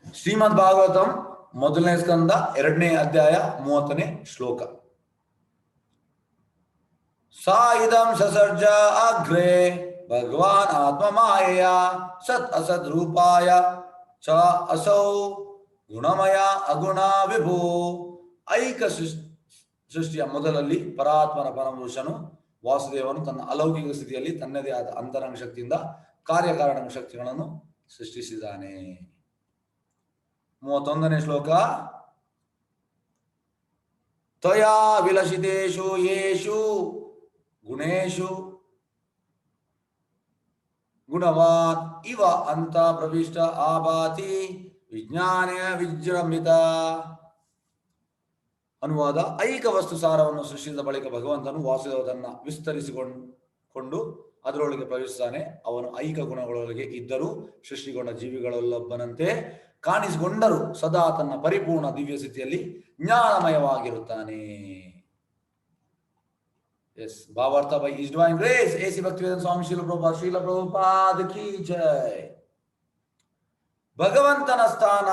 ಶ್ರೀಮದ್ ಭಾಗವತಂ ಮೊದಲನೇ ಸ್ಕಂದ 2ನೇ ಅಧ್ಯಾಯ 30ನೇ ಶ್ಲೋಕ. ಸಾ ಇದಂ ಸಸರ್ಜ ಅಗ್ರೆ ಭಗವಾನ್ ಆತ್ಮ ಮಾಯೆಯ ಸತ್ ಅಸತ್ ರೂಪಾಯ ಚ ಅಸೌ ಗುಣಮಯ ಅಗುಣ ವಿಭು. ಐಕ ಸೃಷ್ಟಿಯ ಮೊದಲಲ್ಲಿ ಪರಾತ್ಮನ ಪರಮಪುರುಷನು ವಾಸುದೇವನು ತನ್ನ ಅಲೌಕಿಕ ಸ್ಥಿತಿಯಲ್ಲಿ ತನ್ನದೇ ಆದ ಅಂತರಂಗ ಶಕ್ತಿಯಿಂದ ಕಾರ್ಯಕಾರಣ ಶಕ್ತಿಗಳನ್ನು ಸೃಷ್ಟಿಸಿದ್ದಾನೆ. 31ನೇ ಶ್ಲೋಕ. ತಯಾ ವಿಲಸಿತೇಷು ಯೇಷು ಗುಣೇಶು ಗುಣವಾನ್ ಇವ ಅಂತ ಪ್ರವಿಷ್ಟ ಆಭಾತಿ ವಿಜ್ಞಾನ ವಿಜೃಂಭಿತ. ಅನುವಾದ: ಐಕ ವಸ್ತು ಸಾರವನ್ನು ಸೃಷ್ಟಿಸಿದ ಬಳಿಕ ಭಗವಂತನು ವಾಸುದೇವನನ್ನು ವಿಸ್ತರಿಸಿಕೊಂಡು ಅದರೊಳಗೆ ಪ್ರವೇಶಿಸುತ್ತಾನೆ. ಅವನು ಐಕ ಗುಣಗಳೊಳಗೆ ಇದ್ದರೂ ಸೃಷ್ಟಿಗೊಂಡ ಜೀವಿಗಳಲ್ಲೊಬ್ಬನಂತೆ ಕಾಣಿಸಿಕೊಂಡರೂ ಸದಾ ತನ್ನ ಪರಿಪೂರ್ಣ ದಿವ್ಯ ಸ್ಥಿತಿಯಲ್ಲಿ ಜ್ಞಾನಮಯವಾಗಿರುತ್ತಾನೆ. ಎಸ್, ಭಾವಾರ್ಥ by his divine grace A C Bhaktivedanta Swami Srila Prabhupada ಕಿ ಜೈ. ಭಗವಂತನ ಸ್ಥಾನ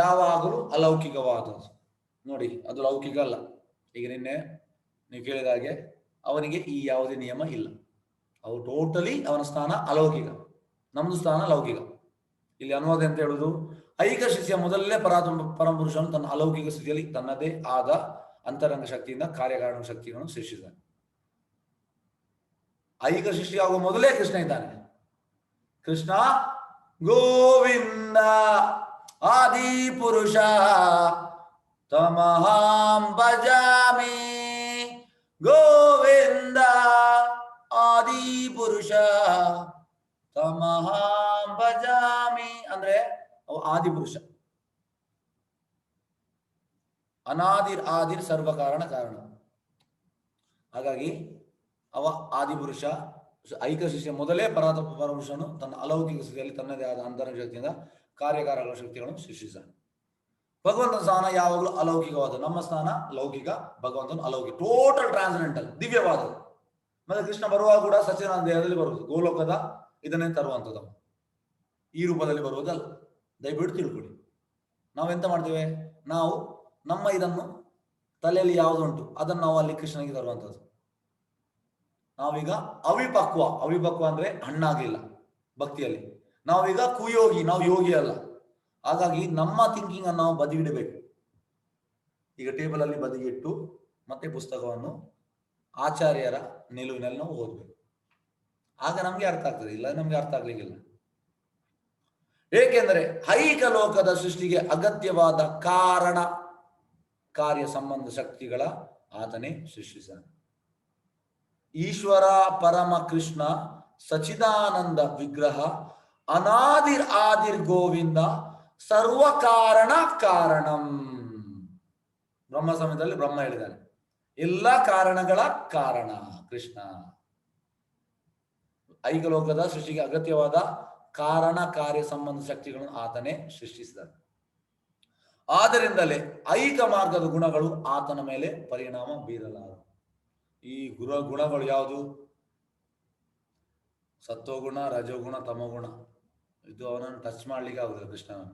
ಯಾವಾಗಲೂ ಅಲೌಕಿಕವಾದದ್ದು. ನೋಡಿ, ಅದು ಲೌಕಿಕ ಅಲ್ಲ. ಈಗ ನಿನ್ನೆ ನೀವು ಕೇಳಿದ ಹಾಗೆ ಅವನಿಗೆ ಈ ಯಾವುದೇ ನಿಯಮ ಇಲ್ಲ. ಅವು ಟೋಟಲಿ ಅವನ ಸ್ಥಾನ ಅಲೌಕಿಕ, ನಮ್ದು ಸ್ಥಾನ ಲೌಕಿಕ. ಇಲ್ಲಿ ಅನುವಾದ ಅಂತ ಹೇಳುವುದು, ಐಕ ಶಿಷ್ಯ ಮೊದಲೇ ಪರಮಪುರುಷನು ತನ್ನ ಅಲೌಕಿಕ ಸ್ಥಿತಿಯಲ್ಲಿ ತನ್ನದೇ ಆದ ಅಂತರಂಗ ಶಕ್ತಿಯಿಂದ ಕಾರ್ಯಕಾರಣ ಶಕ್ತಿಗಳನ್ನು ಸೃಷ್ಟಿಸಿದ್ದಾನೆ. ಐಕ ಸೃಷ್ಟಿ ಆಗುವ ಮೊದಲೇ ಕೃಷ್ಣ ಇದ್ದಾನೆ. ಕೃಷ್ಣ ಗೋವಿಂದ ಆದಿ ಪುರುಷ ತಮಹಾಂ ಭಜಾಮಿ. ಗೋವಿಂದ ಆದಿ ಪುರುಷ ತಮಹಾಂ ಭಜಾಮಿ ಅಂದ್ರೆ ಅವ ಆದಿ ಪುರುಷ. ಅನಾದಿರ್ ಆದಿರ್ ಸರ್ವ ಕಾರಣ ಕಾರಣ. ಹಾಗಾಗಿ ಅವ ಆದಿಪುರುಷ. ಐಕ ಶಿಷ್ಯ ಮೊದಲೇ ಪರಮಪುರುಷನು ತನ್ನ ಅಲೌಕಿಕ ಸ್ಥಿತಿಯಲ್ಲಿ ತನ್ನದೇ ಆದ ಅಂತರಂಗ ಶಕ್ತಿಯಿಂದ ಕಾರ್ಯಕಾರಕ ಶಕ್ತಿಗಳನ್ನು ಸೃಷ್ಟಿಸಿದ್ದಾನೆ. ಭಗವಂತನ ಸ್ಥಾನ ಯಾವಾಗಲೂ ಅಲೌಕಿಕವಾದ. ನಮ್ಮ ಸ್ಥಾನ ಲೌಕಿಕ, ಭಗವಂತನ ಅಲೌಕಿಕ, ಟೋಟಲ್ ಟ್ರಾನ್ಸೆಂಡೆಂಟಲ್, ದಿವ್ಯವಾದ. ಮತ್ತೆ ಕೃಷ್ಣ ಬರುವಾಗ ಕೂಡ ಸಚ್ಚಿದಾನಂದ ದೇಹದಲ್ಲಿ ಬರುವುದು, ಗೋಲೋಕದ ಇದನ್ನೇ ತರುವಂಥದ್ದು. ಈ ರೂಪದಲ್ಲಿ ಬರುವುದಲ್ಲ. ದಯವಿಟ್ಟು ತಿಳ್ಕೊಳ್ಳಿ. ನಾವೆಂತ ಮಾಡ್ತೇವೆ, ನಾವು ನಮ್ಮ ಇದನ್ನು ತಲೆಯಲ್ಲಿ ಯಾವುದುಂಟು ಅದನ್ನು ನಾವು ಅಲ್ಲಿ ಕೃಷ್ಣನಿಗೆ ತರುವಂಥದ್ದು. ನಾವೀಗ ಅವಿಪಕ್ವ ಅಂದ್ರೆ ಹಣ್ಣಾಗಿಲ್ಲ ಭಕ್ತಿಯಲ್ಲಿ. ನಾವೀಗ ಕುಯೋಗಿ, ನಾವು ಯೋಗಿ ಅಲ್ಲ. ಹಾಗಾಗಿ ನಮ್ಮ ಥಿಂಕಿಂಗ್ ಅನ್ನು ನಾವು ಬದಿಗಿಡಬೇಕು. ಈಗ ಟೇಬಲ್ ಅಲ್ಲಿ ಬದಿಗಿಟ್ಟು ಮತ್ತೆ ಪುಸ್ತಕವನ್ನು ಆಚಾರ್ಯರ ನಿಲುವಿನಲ್ಲಿ ನಾವು ಓದಬೇಕು. ಆಗ ನಮ್ಗೆ ಅರ್ಥ ಆಗ್ತದೆ, ಇಲ್ಲ ನಮ್ಗೆ ಅರ್ಥ ಆಗ್ಲಿಕ್ಕಿಲ್ಲ. ಏಕೆಂದರೆ ಐಕ ಲೋಕದ ಸೃಷ್ಟಿಗೆ ಅಗತ್ಯವಾದ ಕಾರಣ ಕಾರ್ಯ ಸಂಬಂಧ ಶಕ್ತಿಗಳ ಆತನೇ ಸೃಷ್ಟಿಸಿದ. ಈಶ್ವರ ಪರಮ ಕೃಷ್ಣ ಸಚಿದಾನಂದ ವಿಗ್ರಹ ಅನಾದಿರ್ ಆದಿರ್ ಗೋವಿಂದ ಸರ್ವ ಕಾರಣ ಕಾರಣಂ. ಬ್ರಹ್ಮ ಸಮಯದಲ್ಲಿ ಬ್ರಹ್ಮ ಹೇಳಿದ್ದಾನೆ, ಎಲ್ಲ ಕಾರಣಗಳ ಕಾರಣ ಕೃಷ್ಣ. ಐಕಲೋಕದ ಸೃಷ್ಟಿಗೆ ಅಗತ್ಯವಾದ ಕಾರಣ ಕಾರ್ಯ ಸಂಬಂಧ ಶಕ್ತಿಗಳನ್ನು ಆತನೇ ಸೃಷ್ಟಿಸಿದ. ಆದ್ದರಿಂದಲೇ ಐಕ ಮಾರ್ಗದ ಗುಣಗಳು ಆತನ ಮೇಲೆ ಪರಿಣಾಮ ಬೀರಲಾರವು. ಈ ಗುಣಗಳು ಯಾವುದು? ಸತ್ವಗುಣ, ರಜೋಗುಣ, ತಮೋಗುಣ. ಇದು ಅವನನ್ನು ಟಚ್ ಮಾಡ್ಲಿಕ್ಕೆ ಆಗುದಿಲ್ಲ. ಕೃಷ್ಣನ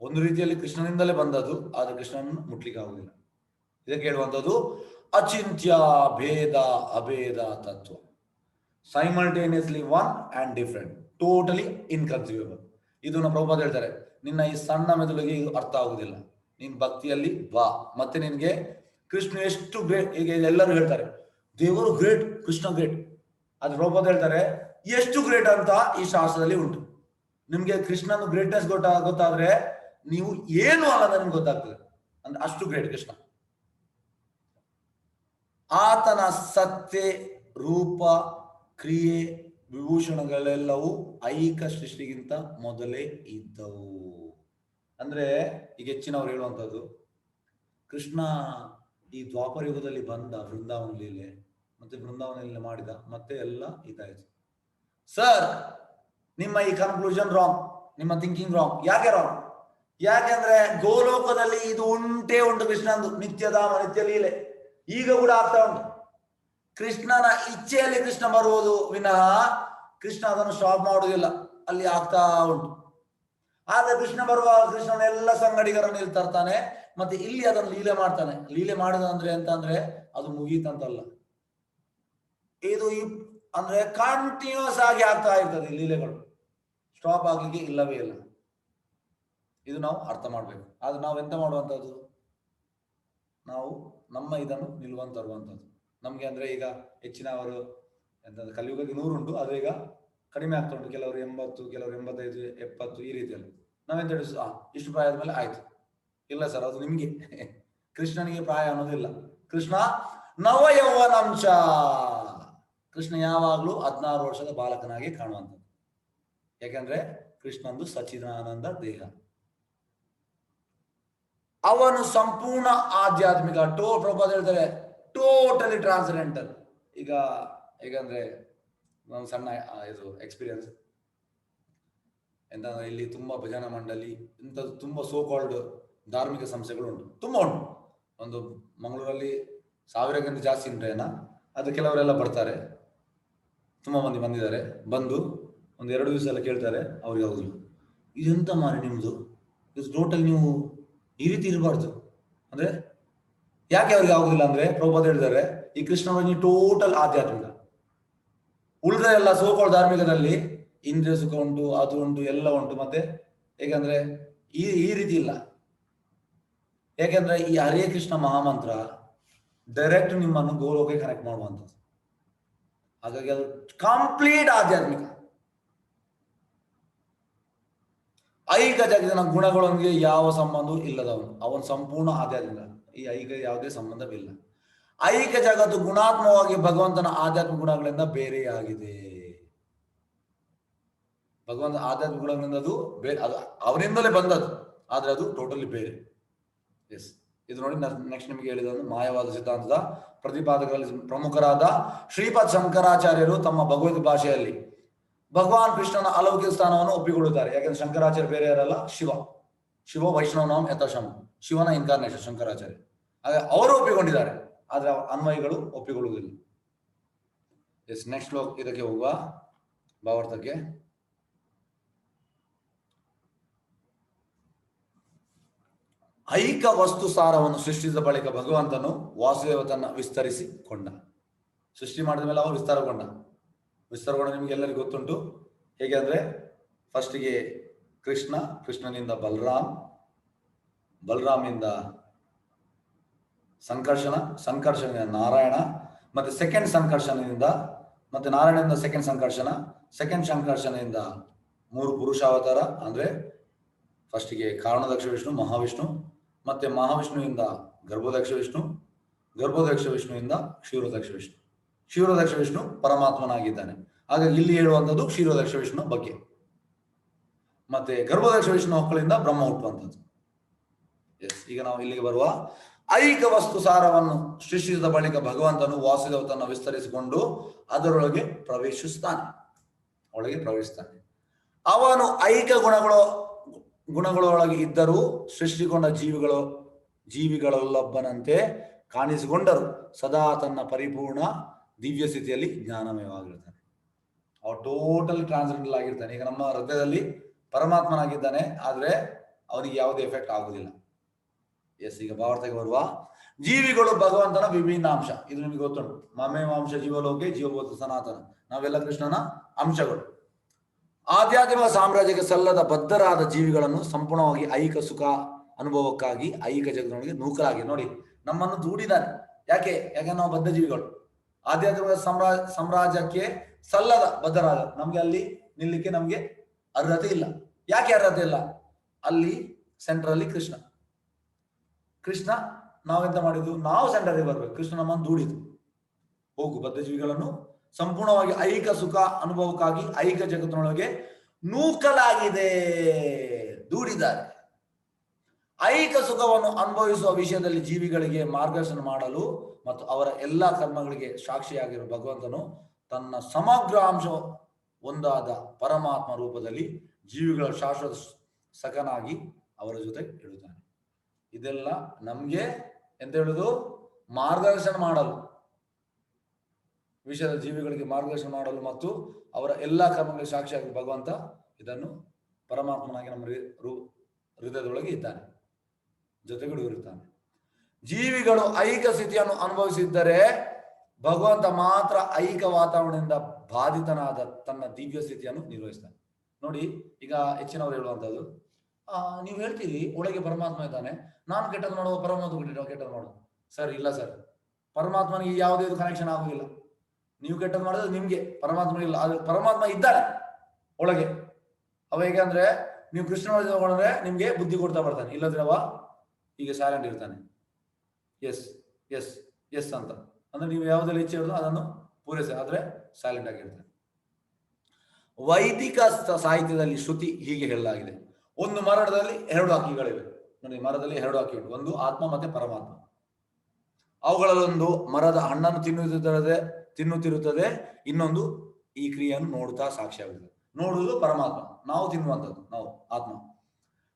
ಒಂದು ರೀತಿಯಲ್ಲಿ ಕೃಷ್ಣನಿಂದಲೇ ಬಂದದ್ದು, ಆದ್ರೆ ಕೃಷ್ಣನನ್ನು ಮುಟ್ಲಿಕ್ಕೆ ಆಗುದಿಲ್ಲ. ಇದಕ್ಕೆ ಹೇಳುವಂಥದ್ದು ಅಚಿಂತ್ಯ ಭೇದ ಅಭೇದ ತತ್ವ. Simultaneously one and different, totally inconceivable. ಇದನ್ನು ಪ್ರಭುಪಾದ ಹೇಳ್ತಾರೆ, ನಿನ್ನ ಈ ಸಣ್ಣ ಮೆದುಳಿಗೆ ಇದು ಅರ್ಥ ಆಗುದಿಲ್ಲ. ನೀನ್ ಭಕ್ತಿಯಲ್ಲಿ ಬಾ, ಮತ್ತೆ ನಿನ್ಗೆ ಕೃಷ್ಣ ಎಷ್ಟು ಗ್ರೇಟ್. ಈಗ ಎಲ್ಲರೂ ಹೇಳ್ತಾರೆ ದೇವರು ಗ್ರೇಟ್, ಕೃಷ್ಣ ಗ್ರೇಟ್. ಆದ್ರೆ ಪ್ರಭುಪಾದ ಹೇಳ್ತಾರೆ ಎಷ್ಟು ಗ್ರೇಟ್ ಅಂತ ಈ ಶಾಸ್ತ್ರದಲ್ಲಿ ಉಂಟು. ನಿಮ್ಗೆ ಕೃಷ್ಣನ ಗ್ರೇಟ್ನೆಸ್ ಗೊತ್ತಾದ್ರೆ ನೀವು ಏನು ಅಲ್ಲ ನಿಮ್ಗೆ ಗೊತ್ತಾಗ್ತದೆ. ಅಂದ್ರೆ ಅಷ್ಟು ಗ್ರೇಟ್ ಕೃಷ್ಣ. ಆತನ ಸತ್ಯ ರೂಪ ಕ್ರಿಯೆ ವಿಭೂಷಣಗಳೆಲ್ಲವೂ ಐಕ ಸೃಷ್ಟಿಗಿಂತ ಮೊದಲೇ ಇದ್ದವು. ಅಂದ್ರೆ ಈಗ ಹೆಚ್ಚಿನವ್ರು ಹೇಳುವಂಥದ್ದು, ಕೃಷ್ಣ ಈ ದ್ವಾಪರ ಯುಗದಲ್ಲಿ ಬಂದ ಬೃಂದಾವನ ಲೀಲೆ, ಮತ್ತೆ ಬೃಂದಾವನ ಲೀಲೆ ಮಾಡಿದ, ಮತ್ತೆ ಎಲ್ಲ ಇದಾಯ್ತು. ಸರ್, ನಿಮ್ಮ ಈ ಕನ್ಕ್ಲೂಷನ್ ರಾಂಗ್, ನಿಮ್ಮ ಥಿಂಕಿಂಗ್ ರಾಂಗ್. ಯಾಕೆ ರಾಂಗ್? ಯಾಕೆಂದ್ರೆ ಗೋಲೋಕದಲ್ಲಿ ಇದು ಉಂಟು ಕೃಷ್ಣಂದು ನಿತ್ಯಧಾಮ, ನಿತ್ಯ ಲೀಲೆ ಈಗ ಕೂಡ ಆಗ್ತಾ ಉಂಟು. ಕೃಷ್ಣನ ಇಚ್ಛೆಯಲ್ಲಿ ಕೃಷ್ಣ ಬರುವುದು ವಿನಃ ಕೃಷ್ಣ ಅದನ್ನು ಸ್ಟಾಪ್ ಮಾಡುವುದಿಲ್ಲ, ಅಲ್ಲಿ ಆಗ್ತಾ ಉಂಟು. ಆಗ ಕೃಷ್ಣ ಬರುವಾಗ ಕೃಷ್ಣನ ಎಲ್ಲ ಸಂಗಡಿಗರನ್ನು ಇಲ್ಲಿ ತರ್ತಾನೆ, ಮತ್ತೆ ಇಲ್ಲಿ ಅದನ್ನು ಲೀಲೆ ಮಾಡ್ತಾನೆ. ಲೀಲೆ ಮಾಡಿದ ಅಂದ್ರೆ ಎಂತ ಅಂದ್ರೆ ಅದು ಮುಗೀತಂತಲ್ಲ, ಇದು ಅಂದ್ರೆ ಕಂಟಿನ್ಯೂಸ್ ಆಗಿ ಆಗ್ತಾ ಇರ್ತದೆ ಲೀಲೆಗಳು, ಸ್ಟಾಪ್ ಆಗ್ಲಿಕ್ಕೆ ಇಲ್ಲವೇ ಇಲ್ಲ. ಇದು ನಾವು ಅರ್ಥ ಮಾಡ್ಬೇಕು. ಆದ್ರೆ ನಾವು ಎಂತ ಮಾಡುವಂಥದ್ದು, ನಾವು ನಮ್ಮ ಇದನ್ನು ನಿಲ್ಲುವಂತ ತರುವಂಥದ್ದು. ನಮ್ಗೆ ಅಂದ್ರೆ ಈಗ ಹೆಚ್ಚಿನವರು ಎಂತ ಕಲಿಯುಗಕ್ಕೆ 100 ಉಂಟು, ಅದು ಈಗ ಕಡಿಮೆ ಆಗ್ತಾ ಉಂಟು. ಕೆಲವರು 80, ಕೆಲವರು 85, 70 ಈ ರೀತಿಯಲ್ಲಿ. ನಾವೆಂತ ಹೇಳಿ ಇಷ್ಟು ಪ್ರಾಯದ ಮೇಲೆ ಆಯ್ತು. ಇಲ್ಲ ಸರ್, ಅದು ನಿಮ್ಗೆ. ಕೃಷ್ಣನಿಗೆ ಪ್ರಾಯ ಅನ್ನೋದಿಲ್ಲ. ಕೃಷ್ಣ ನವ ಯೌವನಾಂಶ. ಕೃಷ್ಣ ಯಾವಾಗ್ಲೂ 16 ವರ್ಷದ ಬಾಲಕನಾಗಿ ಕಾಣುವಂಥದ್ದು. ಯಾಕಂದ್ರೆ ಕೃಷ್ಣಂದು ಸಚ್ಚಿದಾನಂದ ದೇಹ. ಅವನು ಸಂಪೂರ್ಣ ಆಧ್ಯಾತ್ಮಿಕ, ಪ್ರಭುಪಾದ ಹೇಳ್ತಾರೆ ಟೋಟಲಿ ಟ್ರಾನ್ಸೆಂಡೆಂಟಲ್. ಈಗಂದ್ರೆ ಒಂದು ಸಣ್ಣ ಇದು ಎಕ್ಸ್ಪೀರಿಯನ್ಸ್ ಎಂತಂದ್ರೆ, ಇಲ್ಲಿ ತುಂಬಾ ಭಜನಾ ಮಂಡಳಿ ಇಂಥದ್ದು ತುಂಬಾ ಸೋ ಕಾಲ್ಡ್ ಧಾರ್ಮಿಕ ಸಂಸ್ಥೆಗಳು ಉಂಟು, ತುಂಬಾ ಉಂಟು. ಒಂದು ಮಂಗಳೂರಲ್ಲಿ 1000ಕ್ಕಿಂತ ಜಾಸ್ತಿ ಉಂಟೇನ. ಅದು ಕೆಲವರೆಲ್ಲ ಬರ್ತಾರೆ, ತುಂಬಾ ಮಂದಿ ಬಂದಿದ್ದಾರೆ. ಬಂದು ಒಂದು 2 ದಿವಸ ಎಲ್ಲ ಕೇಳ್ತಾರೆ. ಅವ್ರಿಗೆ ಆಗುದಿಲ್ಲ, ಇದೆಂತ ಮಾರಿ ನಿಮ್ದು, ಇದು ಟೋಟಲ್ ನೀವು ಈ ರೀತಿ ಇರಬಾರ್ದು. ಅಂದ್ರೆ ಯಾಕೆ ಅವ್ರಿಗೆ ಆಗುದಿಲ್ಲ ಅಂದ್ರೆ, ಪ್ರಭುಪಾದ ಹೇಳಿದ್ದಾರೆ ಈ ಕೃಷ್ಣನಿಗೆ ಟೋಟಲ್ ಆಧ್ಯಾತ್ಮಿಕ, ಉಳಿದ ಎಲ್ಲ ಸೋಕೋಳ್ ಧಾರ್ಮಿಕದಲ್ಲಿ ಇಂದ್ರಿಯ ಸುಖ ಉಂಟು, ಅದು ಉಂಟು, ಎಲ್ಲ ಉಂಟು. ಮತ್ತೆ ಹೇಗಂದ್ರೆ ಈ ರೀತಿ ಇಲ್ಲ. ಯಾಕೆಂದ್ರೆ ಈ ಹರೇ ಕೃಷ್ಣ ಮಹಾಮಂತ್ರ ಡೈರೆಕ್ಟ್ ನಿಮ್ಮನ್ನು ಗೋಲೋಕೆ ಕನೆಕ್ಟ್ ಮಾಡುವಂಥದ್ದು. ಹಾಗಾಗಿ ಅದು ಕಂಪ್ಲೀಟ್ ಆಧ್ಯಾತ್ಮಿಕ. ಐಕ ಜಗತ್ತಿನ ಗುಣಗಳೊಂದಿಗೆ ಯಾವ ಸಂಬಂಧವೂ ಇಲ್ಲದವನು, ಅವನು ಸಂಪೂರ್ಣ ಆಧ್ಯಾತ್ಮಿಕ. ಈ ಐಕ ಯಾವುದೇ ಸಂಬಂಧವಿಲ್ಲ. ಐಕ ಜಗತ್ತು ಗುಣಾತ್ಮಕವಾಗಿ ಭಗವಂತನ ಆಧ್ಯಾತ್ಮಿಕ ಗುಣಗಳಿಂದ ಬೇರೆಯಾಗಿದೆ. ಭಗವಂತ ಆಧ್ಯಾತ್ಮಿಕ ಗುಣಗಳಿಂದ ಅದು ಅವರಿಂದಲೇ ಬಂದದ್ದು, ಆದ್ರೆ ಅದು ಟೋಟಲಿ ಬೇರೆ. ಎಸ್, ಇದು ನೋಡಿ ನೆಕ್ಸ್ಟ್ ನಿಮಗೆ ಹೇಳಿದ ಮಾಯವಾದ ಸಿದ್ಧಾಂತದ ಪ್ರತಿಪಾದಕರಲ್ಲಿ ಪ್ರಮುಖರಾದ ಶ್ರೀಪಾದ್ ಶಂಕರಾಚಾರ್ಯರು ತಮ್ಮ ಭಗವದ್ ಭಾಷೆಯಲ್ಲಿ ಭಗವಾನ್ ಕೃಷ್ಣನ ಅಲೌಕಿಕ ಸ್ಥಾನವನ್ನು ಒಪ್ಪಿಕೊಳ್ಳುತ್ತಾರೆ. ಯಾಕಂದ್ರೆ ಶಂಕರಾಚಾರ್ಯ ಬೇರೆ ಯಾರಲ್ಲ, ಶಿವ ವೈಷ್ಣವ ನಾಮ ಯಥಾಶಮ, ಶಿವನ ಇನ್ಕಾರ್ನೇಷನ್ ಶಂಕರಾಚಾರ್ಯ. ಹಾಗೆ ಅವರು ಒಪ್ಪಿಕೊಂಡಿದ್ದಾರೆ, ಆದ್ರೆ ಅನ್ವಯಿಗಳು ಒಪ್ಪಿಕೊಳ್ಳುವುದಿಲ್ಲ. ಎಸ್, ನೆಕ್ಸ್ಟ್ ಇದಕ್ಕೆ ಹೋಗುವ ಭಾವಾರ್ಥಕ್ಕೆ. ಐಕ ವಸ್ತು ಸಾರವನ್ನು ಸೃಷ್ಟಿಸಿದ ಬಳಿಕ ಭಗವಂತನು ವಾಸುದೇವ ತನ್ನ ವಿಸ್ತರಿಸಿಕೊಂಡ. ಸೃಷ್ಟಿ ಮಾಡಿದ ಮೇಲೆ ಅವರು ವಿಸ್ತಾರಗೊಂಡ. ನಿಮ್ಗೆ ಎಲ್ಲರಿಗೂ ಗೊತ್ತುಂಟು. ಹೇಗೆ ಅಂದ್ರೆ, ಫಸ್ಟಿಗೆ ಕೃಷ್ಣನಿಂದ ಬಲರಾಮಿಂದ ಸಂಕರ್ಷಣದಿಂದ ನಾರಾಯಣ, ಮತ್ತೆ ಸೆಕೆಂಡ್ ಸಂಕರ್ಷಣದಿಂದ, ಮತ್ತೆ ನಾರಾಯಣದಿಂದ ಸೆಕೆಂಡ್ ಸಂಕರ್ಷಣೆಯಿಂದ 3 ಪುರುಷಾವತಾರ. ಅಂದ್ರೆ ಫಸ್ಟಿಗೆ ಕಾರಣದಕ್ಷ ವಿಷ್ಣು, ಮಹಾವಿಷ್ಣು, ಮತ್ತೆ ಮಹಾವಿಷ್ಣುವಿಂದ ಗರ್ಭೋದಕ್ಷ ವಿಷ್ಣುವಿಂದ ಕ್ಷೀರೋದಕ್ಷ ವಿಷ್ಣು ಪರಮಾತ್ಮನಾಗಿದ್ದಾನೆ. ಹಾಗಾಗಿ ಇಲ್ಲಿ ಹೇಳುವಂಥದ್ದು ಕ್ಷೀರೋದಕ್ಷ ವಿಷ್ಣು ಬಗ್ಗೆ. ಮತ್ತೆ ಗರ್ಭೋದಕ್ಷ ವಿಷ್ಣು ಮಕ್ಕಳಿಂದ ಬ್ರಹ್ಮ ಹುಟ್ಟುವಂಥದ್ದು. ಎಸ್, ಈಗ ನಾವು ಇಲ್ಲಿಗೆ ಬರುವ ಐಕ ವಸ್ತು ಸಾರವನ್ನು ಸೃಷ್ಟಿಸಿದ ಬಳಿಕ ಭಗವಂತನು ವಾಸುದೇವ ತನ್ನ ವಿಸ್ತರಿಸಿಕೊಂಡು ಅದರೊಳಗೆ ಪ್ರವೇಶಿಸ್ತಾನೆ. ಅವನು ಐಕ ಗುಣಗಳೊಳಗೆ ಇದ್ದರೂ ಸೃಷ್ಟಿಕೊಂಡ ಜೀವಿಗಳಲ್ಲೊಬ್ಬನಂತೆ ಕಾಣಿಸಿಕೊಂಡರು ಸದಾ ತನ್ನ ಪರಿಪೂರ್ಣ ದಿವ್ಯ ಸ್ಥಿತಿಯಲ್ಲಿ ಜ್ಞಾನಮಯವಾಗಿರ್ತಾನೆ. ಅವ ಟೋಟಲ್ ಟ್ರಾನ್ಸ್ಜೆಂಡರ್ ಆಗಿರ್ತಾನೆ. ಈಗ ನಮ್ಮ ಹೃದಯದಲ್ಲಿ ಪರಮಾತ್ಮನಾಗಿದ್ದಾನೆ, ಆದ್ರೆ ಅವನಿಗೆ ಯಾವುದೇ ಎಫೆಕ್ಟ್ ಆಗುದಿಲ್ಲ. ಎಸ್, ಈಗ ಭಾವಾರ್ಥಕ್ಕೆ ಬರುವ ಜೀವಿಗಳು ಭಗವಂತನ ವಿಭಿನ್ನ ಅಂಶ. ಇದು ನಿಮಗೆ ಗೊತ್ತುಂಟು. ಮಮೇವಾಂಶ ಜೀವಲೋಕೆ ಜೀವಭೂತ ಸನಾತನ, ನಾವೆಲ್ಲ ಕೃಷ್ಣನ ಅಂಶಗಳು. ಆಧ್ಯಾತ್ಮಿಕ ಸಾಮ್ರಾಜ್ಯಕ್ಕೆ ಸಲ್ಲದ ಬದ್ಧರಾದ ಜೀವಿಗಳನ್ನು ಸಂಪೂರ್ಣವಾಗಿ ಐಕ ಸುಖ ಅನುಭವಕ್ಕಾಗಿ ಐಕ ಜಗತ್ತಿನೊಳಗೆ ನೂಕಲಾಗಿ ನೋಡಿ ನಮ್ಮನ್ನು ದೂಡಿದ್ದಾನೆ. ಯಾಕೆ ನಾವು ಬದ್ಧ ಜೀವಿಗಳು. ಆಧ್ಯಾತ್ಮಿಕ ಸಾಮ್ರಾಜ್ಯಕ್ಕೆ ಸಲ್ಲದ ಬದ್ಧರಾದ, ನಮ್ಗೆ ಅಲ್ಲಿ ನಿಲ್ಲಿಕ್ಕೆ ನಮ್ಗೆ ಅರ್ಹತೆ ಇಲ್ಲ. ಯಾಕೆ ಅರ್ಹತೆ ಇಲ್ಲ? ಅಲ್ಲಿ ಸೆಂಟ್ರಲ್ಲಿ ಕೃಷ್ಣ ನಾವೆಂತ ಮಾಡಿದ್ವು, ನಾವು ಸೆಂಟರ್ಗೆ ಬರ್ಬೇಕು. ಕೃಷ್ಣ ನಮ್ಮನ್ನು ದೂಡಿದು, ಹೋಗು ಬದ್ಧ ಜೀವಿಗಳನ್ನು ಸಂಪೂರ್ಣವಾಗಿ ಐಕ ಸುಖ ಅನುಭವಕ್ಕಾಗಿ ಐಕ ಜಗತ್ತಿನೊಳಗೆ ನೂಕಲಾಗಿದೆ, ದೂಡಿದ್ದಾರೆ. ಐಕ ಸುಖವನ್ನು ಅನುಭವಿಸುವ ವಿಷಯದಲ್ಲಿ ಜೀವಿಗಳಿಗೆ ಮಾರ್ಗದರ್ಶನ ಮಾಡಲು ಮತ್ತು ಅವರ ಎಲ್ಲಾ ಕರ್ಮಗಳಿಗೆ ಸಾಕ್ಷಿಯಾಗಿರುವ ಭಗವಂತನು ತನ್ನ ಸಮಗ್ರ ಅಂಶ ಒಂದಾದ ಪರಮಾತ್ಮ ರೂಪದಲ್ಲಿ ಜೀವಿಗಳ ಶಾಶ್ವತ ಸಖನಾಗಿ ಅವರ ಜೊತೆ ಇಡುತ್ತಾನೆ. ಇದೆಲ್ಲ ನಮ್ಗೆ ಎಂತ ಹೇಳುದು, ಮಾರ್ಗದರ್ಶನ ಮಾಡಲು, ವಿಷಯದ ಜೀವಿಗಳಿಗೆ ಮಾರ್ಗದರ್ಶನ ಮಾಡಲು ಮತ್ತು ಅವರ ಎಲ್ಲಾ ಕರ್ಮಗಳಿಗೆ ಸಾಕ್ಷಿಯಾಗಿ ಭಗವಂತ ಇದನ್ನು ಪರಮಾತ್ಮನಾಗಿ ನಮ್ಮ ಹೃದಯದೊಳಗೆ ಇದ್ದಾನೆ, ಜೊತೆಗೂಡಿ ಇರುತ್ತಾನೆ. ಜೀವಿಗಳು ಐಕ ಸ್ಥಿತಿಯನ್ನು ಅನುಭವಿಸಿದ್ದರೆ ಭಗವಂತ ಮಾತ್ರ ಐಕ ವಾತಾವರಣದಿಂದ ಬಾಧಿತನಾದ ತನ್ನ ದಿವ್ಯ ಸ್ಥಿತಿಯನ್ನು ನಿರ್ವಹಿಸ್ತಾನೆ. ನೋಡಿ, ಈಗ ಹೆಚ್ಚಿನವರು ಹೇಳುವಂಥದ್ದು, ನೀವು ಹೇಳ್ತೀರಿ ಒಳಗೆ ಪರಮಾತ್ಮ ಇದ್ದಾನೆ, ನಾನು ಕೆಟ್ಟದ್ದು ಮಾಡುವ ಪರಮಾತ್ಮ ಕೆಟ್ಟದ್ದು ಮಾಡುವ. ಸರ್, ಇಲ್ಲ ಸರ್, ಪರಮಾತ್ಮನಿಗೆ ಯಾವುದೇ ಕನೆಕ್ಷನ್ ಆಗುವುದಿಲ್ಲ. ನೀವು ಕೆಟ್ಟದ್ದು ಮಾಡಿದ್ರೆ ನಿಮ್ಗೆ, ಪರಮಾತ್ಮ ಇಲ್ಲ. ಆದ್ರೆ ಪರಮಾತ್ಮ ಇದ್ದಾನೆ ಒಳಗೆ. ಅವ ಹೇಗೆ ಅಂದ್ರೆ, ನೀವು ಕೃಷ್ಣ ತಗೊಂಡ್ರೆ ನಿಮ್ಗೆ ಬುದ್ಧಿ ಕೊಡ್ತಾ ಬರ್ತಾನೆ, ಇಲ್ಲದ್ರೆ ಅವ ಈಗ ಸೈಲೆಂಟ್ ಇರ್ತಾನೆ. ಎಸ್ ಎಸ್ ಎಸ್ ಅಂತ ಅಂದ್ರೆ ನೀವು ಯಾವುದೆಲ್ಲ ಇಚ್ಛೆ ಇರೋದು ಅದನ್ನು ಪೂರೈಸಿ, ಆದ್ರೆ ಸೈಲೆಂಟ್ ಆಗಿರ್ತಾನೆ. ವೈದಿಕ ಸಾಹಿತ್ಯದಲ್ಲಿ ಶ್ರುತಿ ಹೀಗೆ ಹೇಳಲಾಗಿದೆ, ಒಂದು ಮರದಲ್ಲಿ 2 ಹಕ್ಕಿಗಳಿವೆ. ನೋಡಿ, ಮರದಲ್ಲಿ 2 ಹಕ್ಕಿ ಉಂಟು, ಒಂದು ಆತ್ಮ ಮತ್ತೆ ಪರಮಾತ್ಮ. ಅವುಗಳಲ್ಲೊಂದು ಮರದ ಹಣ್ಣನ್ನು ತಿನ್ನುತ್ತಿರುತ್ತದೆ, ಇನ್ನೊಂದು ಈ ಕ್ರಿಯೆಯನ್ನು ನೋಡುತ್ತಾ ಸಾಕ್ಷಿಯಾಗುತ್ತದೆ. ನೋಡುವುದು ಪರಮಾತ್ಮ, ನಾವು ತಿನ್ನುವಂಥದ್ದು ನಾವು ಆತ್ಮ.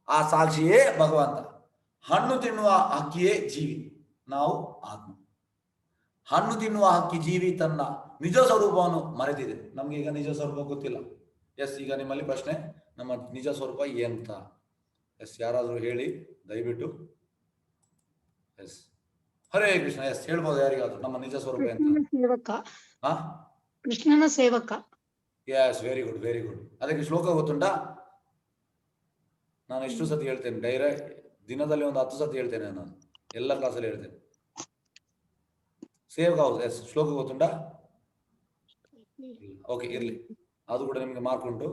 ಆ ಸಾಕ್ಷಿಯೇ ಭಗವಂತ. ಹಣ್ಣು ತಿನ್ನುವ ಹಕ್ಕಿಯೇ ಜೀವಿ, ನಾವು ಆತ್ಮ. ಹಣ್ಣು ತಿನ್ನುವ ಹಕ್ಕಿ ಜೀವಿ ತನ್ನ ನಿಜ ಸ್ವರೂಪವನ್ನು ಮರೆತಿದೆ. ನಮ್ಗೆ ಈಗ ನಿಜ ಸ್ವರೂಪ ಗೊತ್ತಿಲ್ಲ. ಎಸ್, ಈಗ ನಿಮ್ಮಲ್ಲಿ ಪ್ರಶ್ನೆ, ನಮ್ಮ ನಿಜ ಸ್ವರೂಪ ಏನಂತ? ಎಸ್, ಯಾರಾದ್ರೂ ಹೇಳಿ ದಯವಿಟ್ಟು. ಎಸ್, ಹರೇ ಕೃಷ್ಣ. ಎಸ್, ಹೇಳ್ಬೋದು ಯಾರಿಗಾದ್ರು ನಮ್ಮ ನಿಜ ಸ್ವರೂಪ ಎಂತ? ಕೃಷ್ಣನ ಸೇವಕ. Yes, very good, very good. ಅದಕ್ಕೆ ಶ್ಲೋಕ ಗೊತ್ತುಂಟಾ? ನಾನು ಎಷ್ಟು ಸತಿ ಹೇಳ್ತೇನೆ, ಡೈರೆಕ್ಟ್ ದಿನದಲ್ಲಿ ಒಂದು 10 ಸತಿ ಹೇಳ್ತೇನೆ ನಾನು, ಎಲ್ಲ ಕ್ಲಾಸಲ್ಲಿ ಹೇಳ್ತೇನೆ. ಸೇವಕ ಹೌದು. ಎಸ್, ಶ್ಲೋಕ ಗೊತ್ತುಂಟಾ? ಓಕೆ, ಇರ್ಲಿ, ಅದು ಕೂಡ ನಿಮ್ಗೆ ಮಾರ್ಕ್ ಉಂಟು.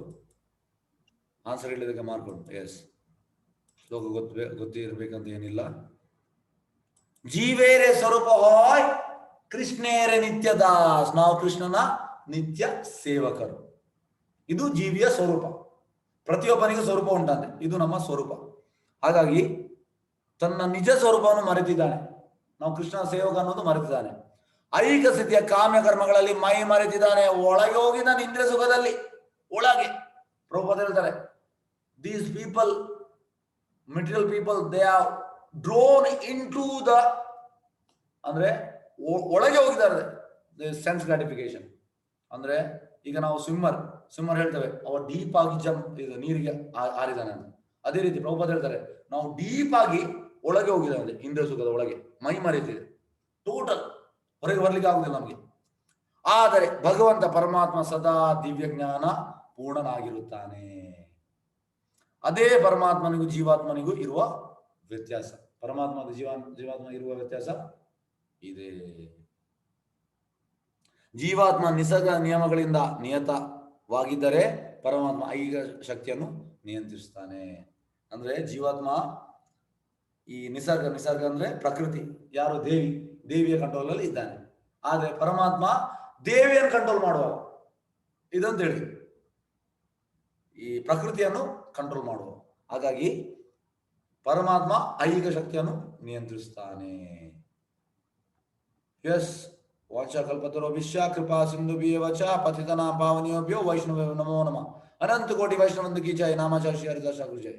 ಆನ್ಸರ್ ಹೇಳಿದಕ್ಕೆ ಮಾರ್ಕ್ ಉಂಟು. ಎಸ್, ಶ್ಲೋಕ ಗೊತ್ತಿರ್ಬೇಕಂತ ಏನಿಲ್ಲ. ಜೀವೇರೆ ಸ್ವರೂಪ ಹೋಯ್ ಕೃಷ್ಣೇರೆ ನಿತ್ಯ ದಾಸ್. ನಾವು ಕೃಷ್ಣನ ನಿತ್ಯ ಸೇವಕರು. ಇದು ಜೀವಿಯ ಸ್ವರೂಪ. ಪ್ರತಿಯೊಬ್ಬನಿಗೂ ಸ್ವರೂಪ ಉಂಟಂತೆ, ಇದು ನಮ್ಮ ಸ್ವರೂಪ. ಹಾಗಾಗಿ ತನ್ನ ನಿಜ ಸ್ವರೂಪವನ್ನು ಮರೆತಿದ್ದಾನೆ. ನಾವು ಕೃಷ್ಣನ ಸೇವಕ ಅನ್ನೋದು ಮರೆತಿದ್ದಾನೆ. ಐಕ ಸ್ಥಿತಿಯ ಕಾಮ್ಯ ಕರ್ಮಗಳಲ್ಲಿ ಮೈ ಮರೆತಿದ್ದಾನೆ. ಒಳಗೆ ಹೋಗಿದ್ದಾನೆ ಇಂದ್ರಿಯ ಸುಖದಲ್ಲಿ. ಒಳಗೆ ಪ್ರಭುಪಾದ ಹೇಳ್ತಾರೆ, these people, material people, they are drown into the, ಅಂದ್ರೆ ಒಳಗೆ ಹೋಗಿದ್ದಾರೆ ಸೆನ್ಸ್ ಗ್ರಾಟಿಫಿಕೇಶನ್. ಅಂದ್ರೆ ಈಗ ನಾವು ಸ್ವಿಮ್ಮರ್ ಹೇಳ್ತೇವೆ, ಅವ ಡೀಪ್ ಆಗಿ ನೀರಿಗೆ ಹಾರಿದಾನೆ ಅಂತ. ಅದೇ ರೀತಿ ಪ್ರಭುಪಾದ ಹೇಳ್ತಾರೆ, ನಾವು ಡೀಪ್ ಆಗಿ ಒಳಗೆ ಹೋಗಿದ್ದಾವೆ, ಇಂದ್ರಿಯ ಸುಖದ ಒಳಗೆ ಮೈ ಮರೆತಿದೆ. ಟೋಟಲ್ ಹೊರಗೆ ಬರ್ಲಿಕ್ಕೆ ಆಗುದಿಲ್ಲ ನಮ್ಗೆ. ಆದರೆ ಭಗವಂತ ಪರಮಾತ್ಮ ಸದಾ ದಿವ್ಯ ಜ್ಞಾನ ಪೂರ್ಣನಾಗಿರುತ್ತಾನೆ. ಅದೇ ಪರಮಾತ್ಮನಿಗೂ ಜೀವಾತ್ಮನಿಗೂ ಇರುವ ವ್ಯತ್ಯಾಸ. ಪರಮಾತ್ಮ ಜೀವಾತ್ಮ ಇರುವ ವ್ಯತ್ಯಾಸ ಇದೆ. ಜೀವಾತ್ಮ ನಿಸರ್ಗ ನಿಯಮಗಳಿಂದ ನಿಯತವಾಗಿದ್ದರೆ ಪರಮಾತ್ಮ ಐಹಿಕ ಶಕ್ತಿಯನ್ನು ನಿಯಂತ್ರಿಸ್ತಾನೆ. ಅಂದ್ರೆ ಜೀವಾತ್ಮ ಈ ನಿಸರ್ಗ ಅಂದ್ರೆ ಪ್ರಕೃತಿ, ಯಾರು ದೇವಿಯ ಕಂಟ್ರೋಲ್ ಅಲ್ಲಿ ಇದ್ದಾನೆ. ಆದ್ರೆ ಪರಮಾತ್ಮ ದೇವಿಯನ್ನು ಕಂಟ್ರೋಲ್ ಮಾಡುವ, ಇದಂತ ಹೇಳಿ ಈ ಪ್ರಕೃತಿಯನ್ನು ಕಂಟ್ರೋಲ್ ಮಾಡುವ. ಹಾಗಾಗಿ ಪರಮಾತ್ಮ ಐಹಿಕ ಶಕ್ತಿಯನ್ನು ನಿಯಂತ್ರಿಸ್ತಾನೆ. ಎಸ್, ವಾಚಕಲ್ಪತರುಭ್ಯಶ್ಚ ಕೃಪಾ ಸಿಂಧುಭ್ಯೇವ ಚ ಪತಿತನಾಂ ಪಾವನೇಭ್ಯೋ ವೈಷ್ಣವೇಭ್ಯೋ ನಮೋ ನಮಃ. ಅನಂತ ಕೋಟಿ ವೈಷ್ಣವಂತ ಕಿ ಜಯ. ನಾಮಾಚಾರ್ಯ ಹರಿದಾಸ ಠಾಕೂರ್ ಜಯ.